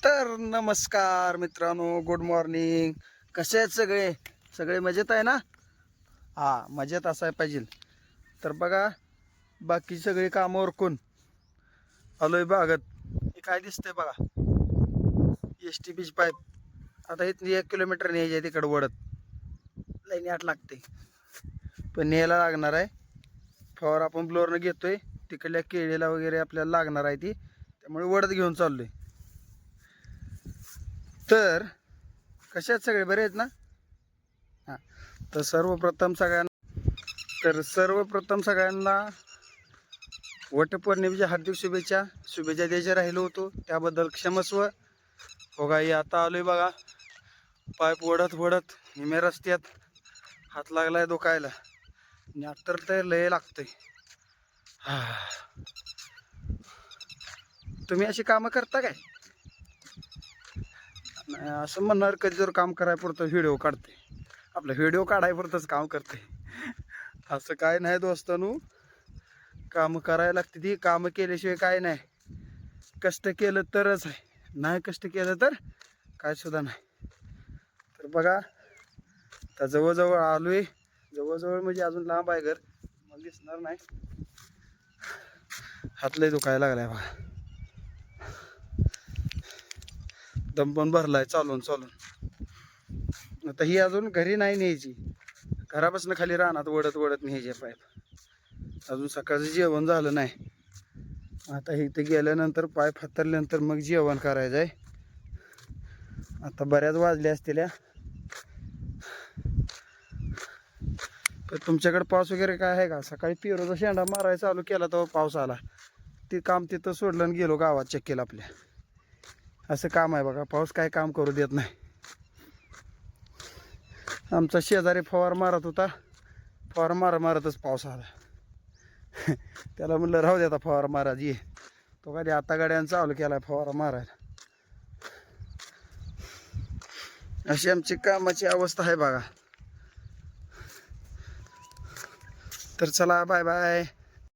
तर नमस्कार मित्रांनो, गुड मॉर्निंग. कसे आहेत सगळे? सगळे मजेत आहे ना? हा, मजेत असाय पाहिजे. तर बघा, बाकी सगळी कामं उरकून आलोय बागत. हे काय दिसतंय बघा, एस टी बीच पाईप. आता इथं 1 किलोमीटर न्यायचे तिकडे वडत, लई न्याट लागते, पण न्यायला लागणार आहे. फवार आपण ब्लोअरनं घेतोय, तिकडल्या केळीला वगैरे आपल्याला लागणार आहे ती, त्यामुळे वडत घेऊन चाललोय. तर कसे आहेत सगळे? बरे आहेत ना? हां. तर सर्वप्रथम सगळ्यांना वटपौर्णिमेच्या हार्दिक शुभेच्छा द्यायच्या राहिलो होतो, त्याबद्दल क्षमस्व. हो गाई, आता आलोय बघा, पाईप वडत वडत निम्या रस्त्यात हात लागलाय दुखायला. तर लय लागतंय. तुम्ही अशी कामं करता काय? असं म्हणणार कधी जर काम करायला पुरतं व्हिडिओ काढते, आपलं व्हिडिओ काढाय पुरतंच काम करते, असं काय नाही दोस्तांनो. कामं करायला लागते, ती कामं केल्याशिवाय काय नाही. कष्ट केलं तरच आहे, नाही कष्ट केलं तर काय सुद्धा नाही. तर बघा, आता जवळजवळ आलोय. जवळजवळ म्हणजे अजून लांब आहे घर, मला दिसणार नाही. हात लय दुखायला लागलाय बघा, दम पण भरलाय चालून चालून. आता ही अजून घरी नाही न्यायची, घरापासून खाली रानात वडत वडत न्यायचे पाईप. अजून सकाळचं जेवण झालं नाही. आता इथे गेल्यानंतर पाईप हातरल्यानंतर मग जेवण करायचं आहे. आता बऱ्याच वाजल्या असतील. तर तुमच्याकडे पाऊस वगैरे काय आहे का? सकाळी पेरूचा शेंडा मारायला चालू केला तेव्हा पाऊस आला. ते काम तिथं सोडलं आणि गेलो गावात चक्कीला आपल्या. असं काम आहे बघा, पाऊस काय काम करू देत नाही. आमचा शेजारी फवार मारत होता, फवार मारतच पाऊस आला. त्याला म्हणलं राहू दे आता फवार मारायची ये. तो कधी आता गाड्यानं चालू केला फवारा मारायला. अशी आमची कामाची अवस्था आहे बघा. तर चला, बाय बाय.